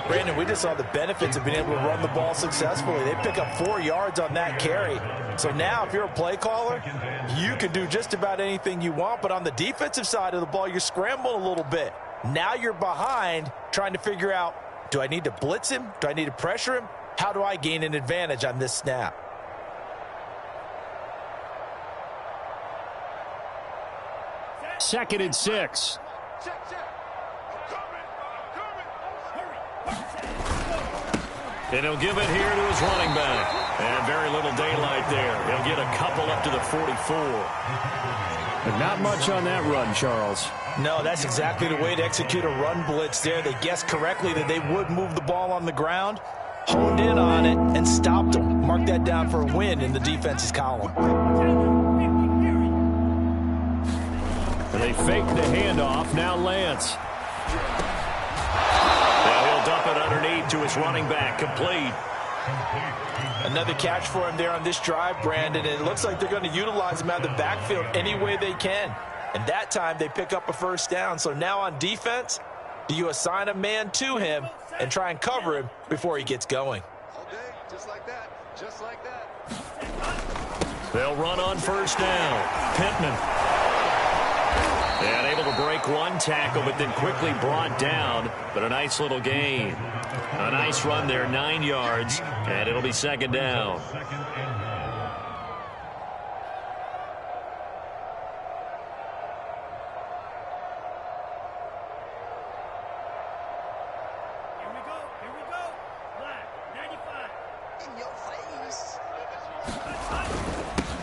S3: Brandon, we just saw the benefits of being able to run the ball successfully. They pick up 4 yards on that carry. So now if you're a play caller, you can do just about anything you want, but on the defensive side of the ball, you're scrambling a little bit. Now you're behind trying to figure out, do I need to blitz him? Do I need to pressure him? How do I gain an advantage on this snap?
S1: Second and 6. And he'll give it here to his running back. And very little daylight there. He'll get a couple up to the 44. But not much on that run, Charles.
S3: No, that's exactly the way to execute a run blitz there. They guessed correctly that they would move the ball on the ground, honed in on it, and stopped them. Mark that down for a win in the defense's column.
S1: And they fake the handoff. Now Lance. Now he'll dump it underneath to his running back. Complete.
S3: Another catch for him there on this drive, Brandon. And it looks like they're going to utilize him out of the backfield any way they can. And that time they pick up a 1st down. So now on defense, do you assign a man to him and try and cover him before he gets going?
S4: Just like that. Just like that.
S1: They'll run on 1st down. Pittman. And able to break one tackle, but then quickly brought down. But a nice little gain. A nice run there, 9 yards. And it'll be 2nd down.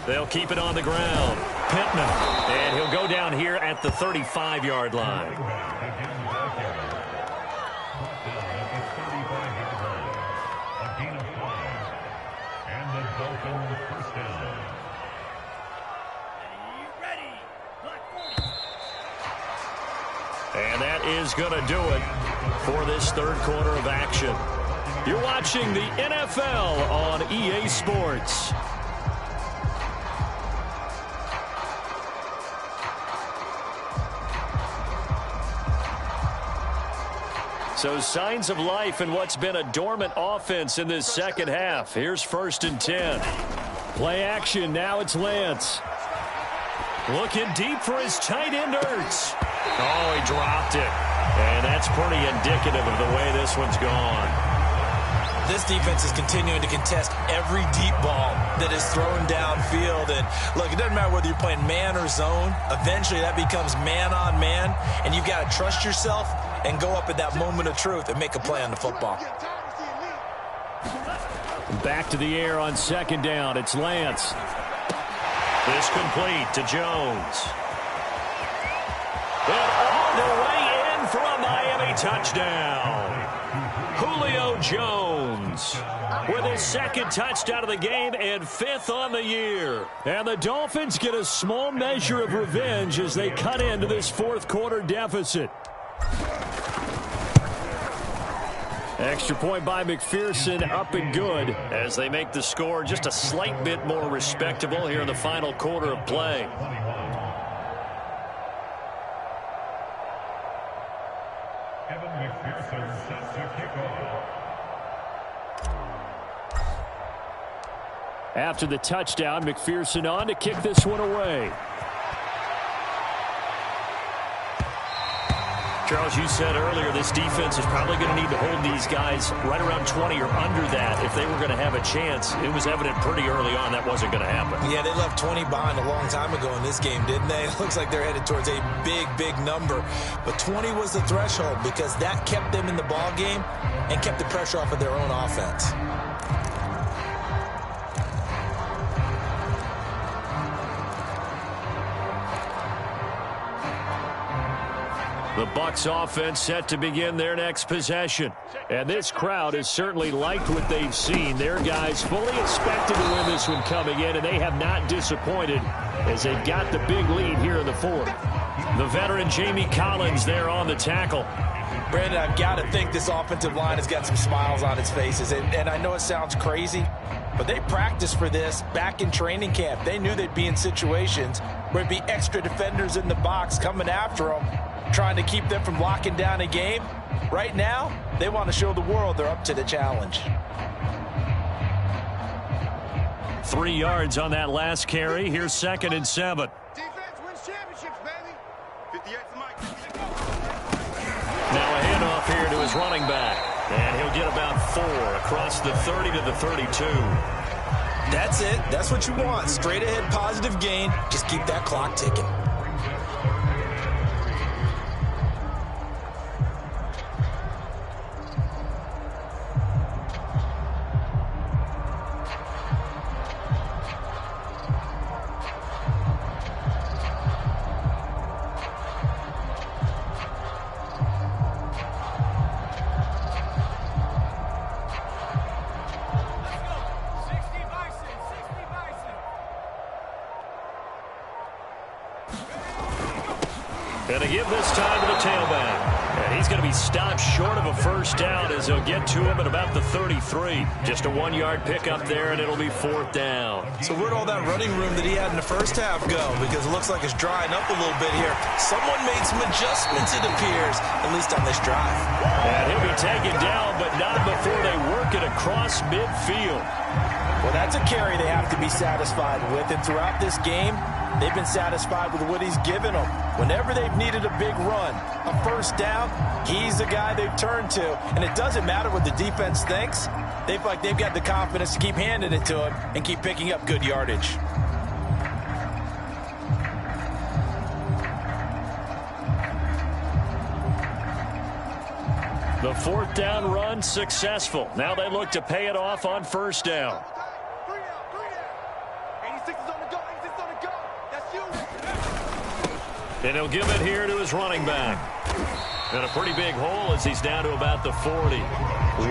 S1: They'll keep it on the ground. Pittman. And he'll go down here at the 35-yard line. And that is going to do it for this 3rd quarter of action. You're watching the NFL on EA Sports. So signs of life in what's been a dormant offense in this 2nd half. Here's 1st and 10. Play action. Now it's Lance. Looking deep for his tight end, Ertz. Oh, he dropped it. And that's pretty indicative of the way this one's gone.
S2: This defense is continuing to contest every deep ball that is thrown downfield. And look, it doesn't matter whether you're playing man or zone. Eventually that becomes man on man. And you've got to trust yourself and go up at that moment of truth and make a play on the football.
S1: Back to the air on 2nd down. It's Lance. This complete to Jones. And all the way in for a Miami touchdown. Julio Jones with his 2nd touchdown of the game and 5th on the year. And the Dolphins get a small measure of revenge as they cut into this 4th quarter deficit. Extra point by McPherson, up and good as they make the score just a slight bit more respectable here in the final quarter of play.
S6: Evan McPherson set to kickoff.
S1: After the touchdown, McPherson on to kick this one away. Charles, you said earlier this defense is probably going to need to hold these guys right around 20 or under that if they were going to have a chance. It was evident pretty early on that wasn't going to happen.
S2: Yeah, they left 20 behind a long time ago in this game, didn't they? It looks like they're headed towards a big, big number. But 20 was the threshold because that kept them in the ball game and kept the pressure off of their own offense.
S1: The Bucs offense set to begin their next possession. And this crowd has certainly liked what they've seen. Their guys fully expected to win this one coming in, and they have not disappointed as they've got the big lead here in the fourth. The veteran Jamie Collins there on the tackle.
S3: Brandon, I've got to think this offensive line has got some smiles on its faces. And I know it sounds crazy, but they practiced for this back in training camp. They knew they'd be in situations where it'd be extra defenders in the box coming after them, trying to keep them from locking down a game. Right now, they want to show the world they're up to the challenge.
S1: 3 yards on that last carry. Here's 2nd and 7.
S4: Defense wins championships, baby. 58's the mic.
S1: Now a handoff here to his running back. And he'll get about 4 across the 30 to the 32.
S2: That's it. That's what you want. Straight ahead positive gain. Just keep that clock ticking.
S1: And to give this time to the tailback. And he's going to be stopped short of a first down as they'll get to him at about the 33. Just a 1-yard pickup there, and it'll be 4th down.
S2: So where'd all that running room that he had in the first half go? Because it looks like it's drying up a little bit here. Someone made some adjustments, it appears, at least on this drive.
S1: And he'll be taken down, but not before they work it across midfield.
S3: Well, that's a carry they have to be satisfied with. And throughout this game, they've been satisfied with what he's given them. Whenever they've needed a big run, a first down, he's the guy they've turned to. And it doesn't matter what the defense thinks. They feel like they've got the confidence to keep handing it to him and keep picking up good yardage.
S1: The 4th down run successful. Now they look to pay it off on first down.
S4: 86 is on the go. 86 is on the go. That's you.
S1: And he'll give it here to his running back. And a pretty big hole as he's down to about the 40.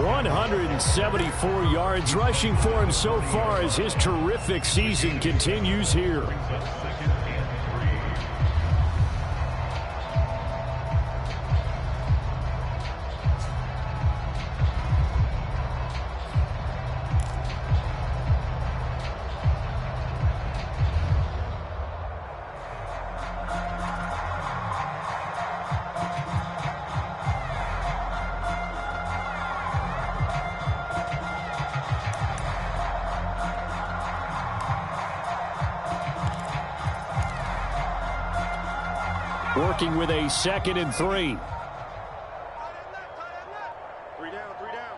S1: 174 yards rushing for him so far as his terrific season continues here. Working with a 2nd and 3.
S4: 3 down, 3 down.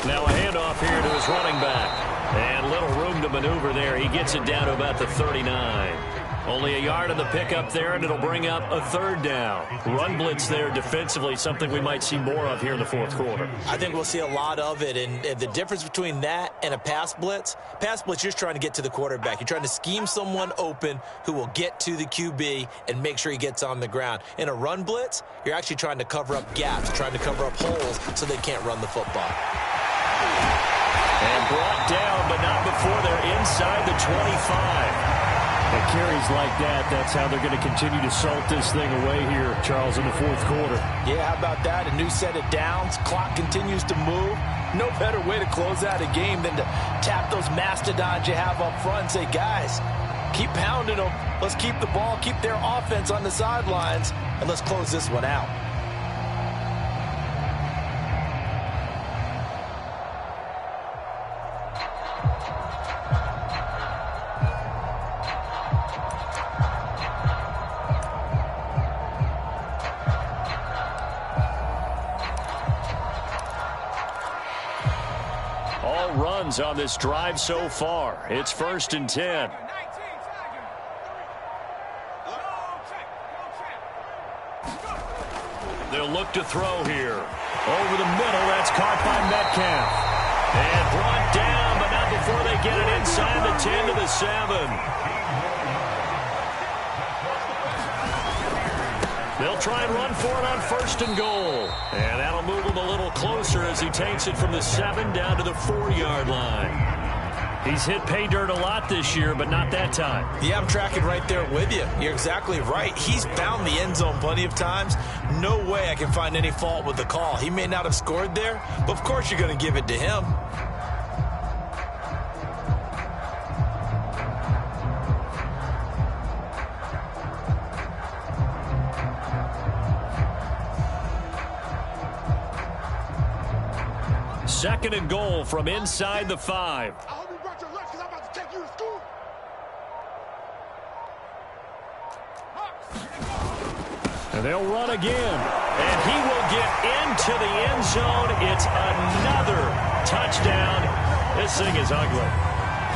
S1: Now a handoff here to his running back. And little room to maneuver there. He gets it down to about the 39. Only a yard on the pickup there, and it'll bring up a 3rd down. Run blitz there defensively, something we might see more of here in the 4th quarter.
S2: I think we'll see a lot of it, and the difference between that and a pass blitz, you're just trying to get to the quarterback. You're trying to scheme someone open who will get to the QB and make sure he gets on the ground. In a run blitz, you're actually trying to cover up gaps, trying to cover up holes so they can't run the football.
S1: And brought down, but not before they're inside the 25. And carries like that, that's how they're going to continue to salt this thing away here, Charles, in the 4th quarter.
S3: Yeah, how about that? A new set of downs. Clock continues to move. No better way to close out a game than to tap those mastodons you have up front and say, guys, keep pounding them. Let's keep the ball, keep their offense on the sidelines, and let's close this one out.
S1: All runs on this drive so far. It's 1st and 10. They'll look to throw here. Over the middle, that's caught by Metcalf. And brought down, but not before they get it inside the 10 to the 7. They'll try and run for it on 1st and goal. And that'll move him a little closer as he takes it from the 7 down to the 4-yard line. He's hit pay dirt a lot this year, but not that time.
S2: Yeah, I'm tracking right there with you. You're exactly right. He's found the end zone plenty of times. No way I can find any fault with the call. He may not have scored there, but of course you're going to give it to him.
S1: Second and goal from inside the 5. And they'll run again. And he will get into the end zone. It's another touchdown. This thing is ugly.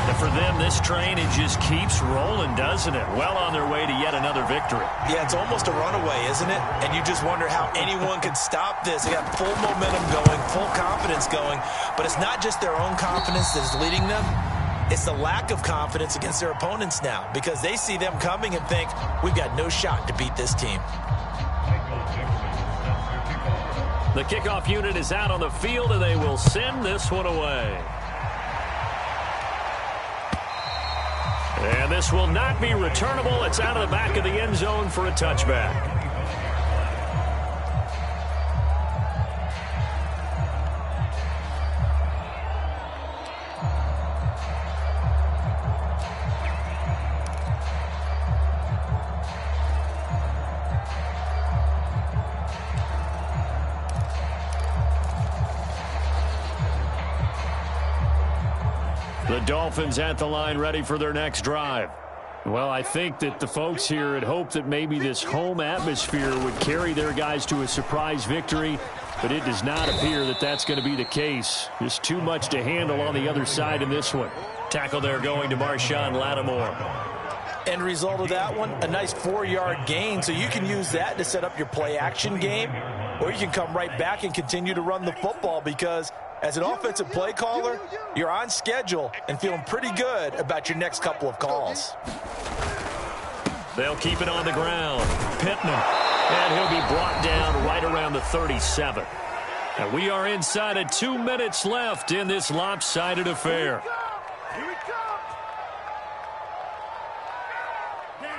S1: And for them, this train, it just keeps rolling, doesn't it? Well on their way to yet another victory.
S2: Yeah, it's almost a runaway, isn't it? And you just wonder how anyone could stop this. They got full momentum going, full confidence going. But it's not just their own confidence that is leading them. It's the lack of confidence against their opponents now, because they see them coming and think, we've got no shot to beat this team.
S1: The kickoff unit is out on the field, and they will send this one away. And this will not be returnable. It's out of the back of the end zone for a touchback. The Dolphins at the line ready for their next drive. Well, I think that the folks here had hoped that maybe this home atmosphere would carry their guys to a surprise victory, but it does not appear that that's going to be the case. Just too much to handle on the other side in this one. Tackle there going to Marshawn Lattimore.
S3: End result of that one, a nice 4-yard gain, so you can use that to set up your play-action game, or you can come right back and continue to run the football, because as an offensive play caller, you're on schedule and feeling pretty good about your next couple of calls.
S1: They'll keep it on the ground. Pittman. And he'll be brought down right around the 37. And we are inside of 2 minutes left in this lopsided affair.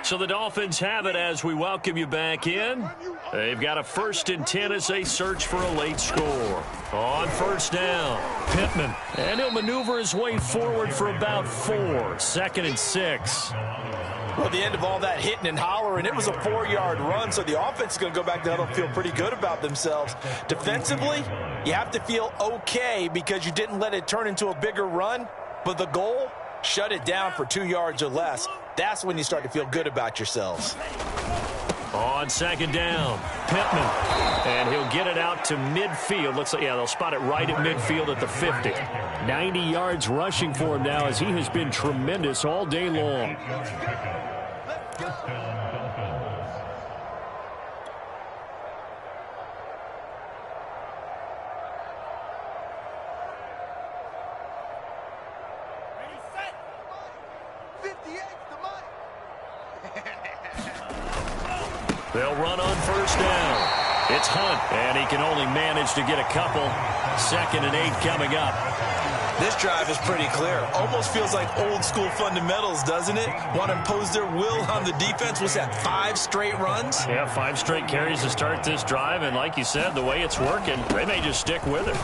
S1: So the Dolphins have it as we welcome you back in. They've got a 1st and 10 as they search for a late score. On 1st down, Pittman. And he'll maneuver his way forward for about 4. 2nd and 6.
S3: Well, the end of all that hitting and hollering, it was a 4-yard run, so the offense is going to go back to huddle and feel pretty good about themselves. Defensively, you have to feel okay because you didn't let it turn into a bigger run, but the goal, shut it down for 2 yards or less. That's when you start to feel good about yourselves.
S1: On 2nd down, Pittman. And he'll get it out to midfield. Looks like, yeah, they'll spot it right at midfield at the 50. 90 yards rushing for him now as he has been tremendous all day long. They'll run on 1st down. It's Hunt, and he can only manage to get a couple. 2nd and 8 coming up.
S2: This drive is pretty clear. Almost feels like old school fundamentals, doesn't it? Want to impose their will on the defense. Was that 5 straight runs?
S1: Yeah, 5 straight carries to start this drive, and like you said, the way it's working, they may just stick with it.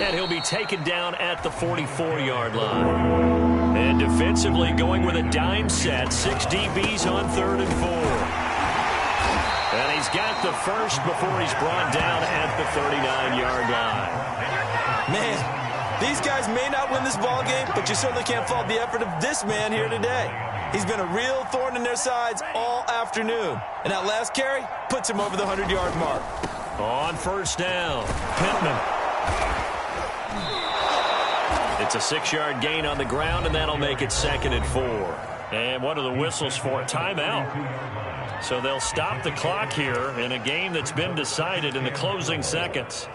S1: And he'll be taken down at the 44-yard line.
S5: And defensively going with a dime set. 6 DBs on 3rd and 4. And he's got the first before he's brought down at the 39-yard line.
S2: Man, these guys may not win this ball game, but you certainly can't fault the effort of this man here today. He's been a real thorn in their sides all afternoon. And that last carry puts him over the 100-yard mark.
S5: On 1st down, Pittman. It's a 6-yard gain on the ground, and that'll make it 2nd and 4. And what are the whistles for? Timeout. So they'll stop the clock here in a game that's been decided in the closing seconds.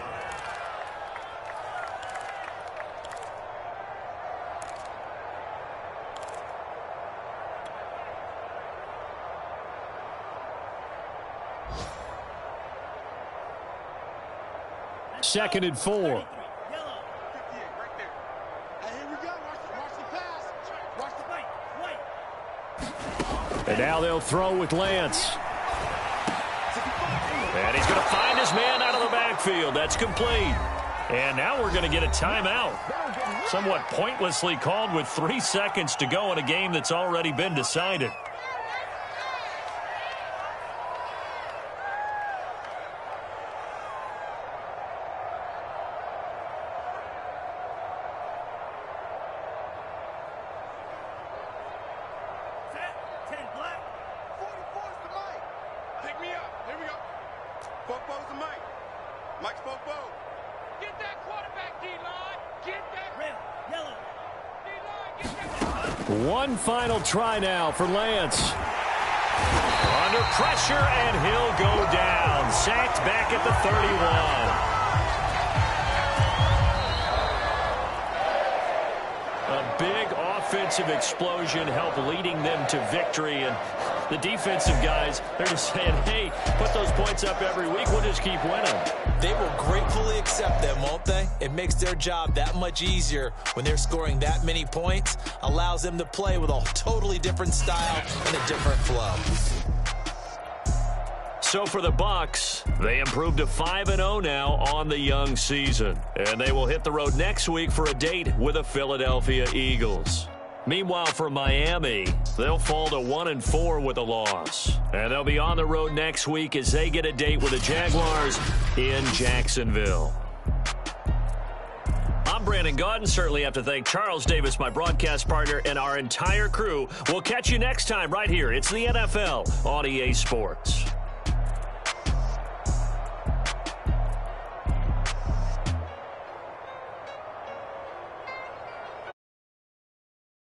S5: Second and 4. And now they'll throw with Lance. And he's going to find his man out of the backfield. That's complete. And now we're going to get a timeout. Somewhat pointlessly called with 3 seconds to go in a game that's already been decided. One final try now for Lance. Under pressure, and he'll go down. Sacked back at the 31. A big offensive explosion helped leading them to victory. And the defensive guys, they're just saying, hey, put those points up every week. We'll just keep winning.
S2: They will gratefully accept them, won't they? It makes their job that much easier when they're scoring that many points. Allows them to play with a totally different style and a different flow.
S5: So for the Bucs, they improved to 5-0 now on the young season. And they will hit the road next week for a date with the Philadelphia Eagles. Meanwhile, for Miami, they'll fall to 1-4 with a loss. And they'll be on the road next week as they get a date with the Jaguars in Jacksonville. I'm Brandon Gaudin. Certainly have to thank Charles Davis, my broadcast partner, and our entire crew. We'll catch you next time right here. It's the NFL on EA Sports.